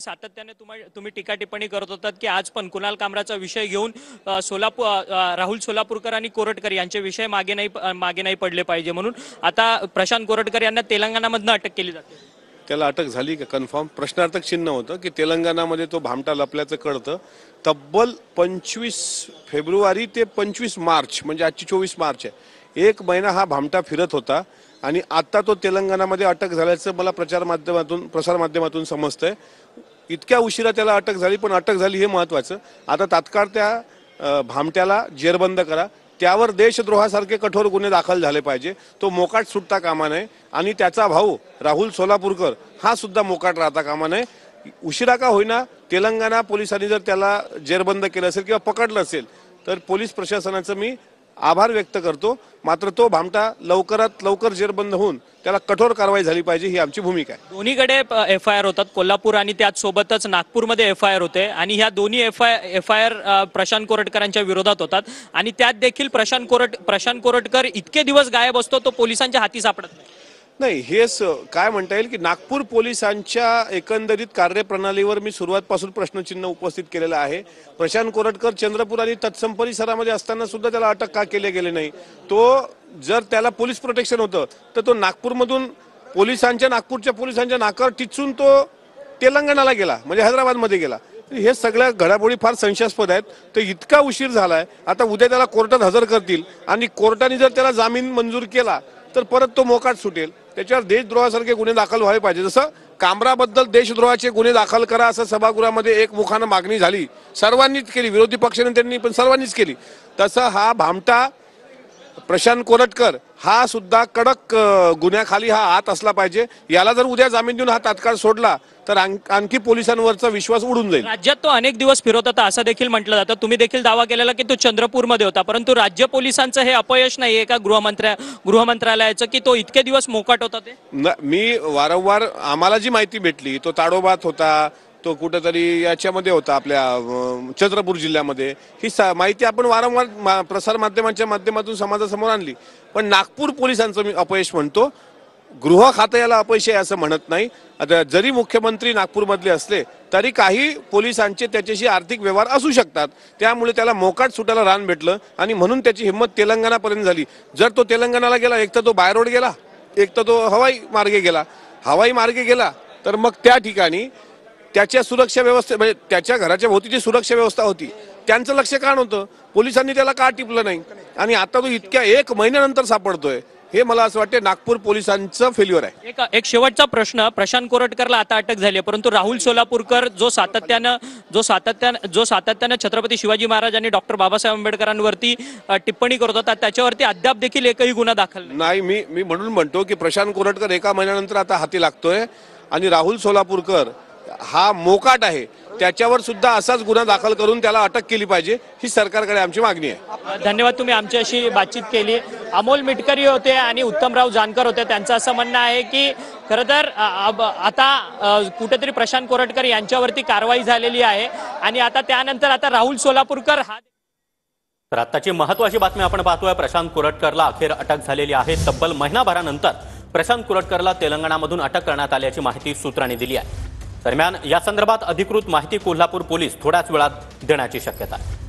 सातत्याने तुम्ही टीका टिप्पणी करत होतात की आज पण कुणाल कामराचा विषय घेऊन राहुल सोलापूरकर आणि कोरटकर यांचे विषय मागे नाही पडले पाहिजे म्हणून आता प्रशांत कोरटकर यांना तेलंगणामधून अटक केली जाते। त्याला अटक झाली का कन्फर्म प्रश्नार्थक चिन्ह होतं की तेलंगणामध्ये तो भामटा लपल्याचं कळतं। तब्बल 25 फेब्रुवारी ते 25 मार्च म्हणजे आजची 24 मार्च आहे, एक महिना हा भामटा फिरत होता आणि आता तो तेलंगणामध्ये अटक झाल्याचं मला प्रसार माध्यमातून समजतंय। इतक्या उशिरा त्याला अटक झाली, पण अटक झाली हे महत्त्वाचं। आता तात्काळ त्या भामट्याला जेरबंद करा, त्यावर देशद्रोहासारखे कठोर गुन्हे दाखल झाले पाहिजे, तो मोकाट सुटता कामा नये आणि त्याचा भाऊ राहुल सोलापूरकर हा सुद्धा मोकाट राहता कामा नये। उशिरा का होईना तेलंगणा पोलिसांनी जर त्याला जेरबंद केलं असेल किंवा पकडलं असेल तर पोलीस प्रशासनाचं मी आभार व्यक्त करतो, मात्र तो भामटा लवकरात लवकर जेरबंद होऊन त्याला कठोर कारवाई झाली पाहिजे ही आमची भूमिका आहे। दोन्हीकडे एफआयआर होतात, कोल्हापूर आणि त्याचसोबतच नागपूरमध्ये एफआयआर होते आणि ह्या दोन्ही एफआयआर प्रशांत कोरटकरांच्या विरोधात होतात आणि त्यात देखील प्रशांत कोरटकर इतके दिवस गायब असतो, तो पोलिसांच्या हाती सापडत नाही। हेच काय म्हणता येईल की नागपूर पोलिसांच्या एकंदरीत कार्यप्रणालीवर मी सुरुवातपासून प्रश्नचिन्ह उपस्थित केलेलं आहे। प्रशांत कोरटकर चंद्रपूर आणि तत्सम परिसरामध्ये असताना सुद्धा त्याला अटक का केली गेली नाही? तो जर त्याला पोलीस प्रोटेक्शन होतं तर तो नागपूरमधून नागपूरच्या पोलिसांच्या नाकावर टिचून तो तेलंगणाला गेला, म्हणजे हैदराबादमध्ये गेला। हे सगळ्या घडामोडी फार संशयास्पद आहेत। तर इतका उशीर झालाय, आता उद्या त्याला कोर्टात हजर करतील आणि कोर्टाने जर त्याला जामीन मंजूर केला तर परत तो मोकाट सुटेल। त्याच्यावर देशद्रोहासारखे गुन्हे दाखल व्हायला पाहिजे। जसं कामराबद्दल देशद्रोहाचे गुन्हे दाखल करा असं सभागृहामध्ये एकमुखानं मागणी झाली, सर्वांनीच केली, विरोधी पक्षनेत्यांनी पण सर्वांनीच केली, तसं हा भामटा प्रशांत कोरटकर हा सुद्धा कडक गुन्ह्याखाली हा आत असला पाहिजे। याला जर उद्या जामीन देऊन हा तात्काळ सोडला तर आणखी पोलिसांवरचा विश्वास उडून जाईल। राज्यात तो अनेक दिवस फिरत होता असं देखील म्हटलं जातं, तुम्ही देखील दावा केलेला की तो चंद्रपूरमध्ये होता, परंतु राज्य पोलिसांचं हे अपयश नाहीये का गृहमंत्रालयाचं की तो इतके दिवस मोकाट होता? ते मी वारंवार आम्हाला जी माहिती भेटली तो ताडोबात होता, तो कुठेतरी याच्यामध्ये होता आपल्या चंद्रपूर जिल्ह्यामध्ये, ही माहिती आपण वारंवार प्रसार माध्यमांच्या माध्यमातून समाजासमोर आणली। पण नागपूर पोलिसांचं मी अपयश म्हणतो, गृह खातं याला अपयश आहे असं म्हणत नाही। आता जरी मुख्यमंत्री नागपूरमधले असले तरी काही पोलिसांचे त्याच्याशी आर्थिक व्यवहार असू शकतात, त्यामुळे त्याला मोकाट सुटायला रान भेटलं आणि म्हणून त्याची हिंमत तेलंगणापर्यंत झाली। जर तो तेलंगणाला गेला, एक तर तो बाय रोड गेला, एक तर तो हवाई मार्गे गेला तर मग त्या ठिकाणी त्याच्या सुरक्षा व्यवस्थे म्हणजे त्याच्या घराच्या भोवतीची सुरक्षा व्यवस्था होती, त्यांचं लक्ष का नव्हतं? पोलिसांनी त्याला का टिपलं नाही? आणि आता तो इतक्या एक महिन्यानंतर सापडतोय, हे मला असं वाटतं नागपूर पोलिसांचं फेल्युअर आहे। एक शेवटचा प्रश्न, प्रशांत कोरटकरला आता अटक झाली, परंतु राहुल सोलापूरकर जो सातत्यानं छत्रपती शिवाजी महाराज आणि डॉक्टर बाबासाहेब आंबेडकरांवरती टिप्पणी करत होता, त्याच्यावरती अद्याप देखील एकही गुन्हा दाखल नाही। मी म्हणून म्हणतो की प्रशांत कोरटकर एका महिन्यानंतर आता हाती लागतोय आणि राहुल सोलापूरकर हा मोकाट आहे, त्याच्यावर सुद्धा असाच गुन्हा दाखल करून त्याला अटक केली पाहिजे, ही सरकारकडे आमची मागणी आहे। धन्यवाद, तुम्ही आमच्याशी बातचीत केली। अमोल मिटकरी होते आणि उत्तमराव जानकर होते, त्यांचं असं म्हणणं आहे की खरं तर आता कुठेतरी प्रशांत कोरटकर यांच्यावरती कारवाई झालेली आहे आणि आता त्यानंतर आता राहुल सोलापूरकर हा। तर आताची महत्त्वाची बातमी आपण पाहतोय, प्रशांत कोरटकरला अखेर अटक झालेली आहे। तब्बल महिनाभरानंतर प्रशांत कोरटकरला तेलंगणामधून अटक करण्यात आल्याची माहिती सूत्रांनी दिली आहे। दरम्यान या संदर्भात अधिकृत माहिती कोल्हापूर पोलीस थोड्याच वेळात देण्याची शक्यता आहे।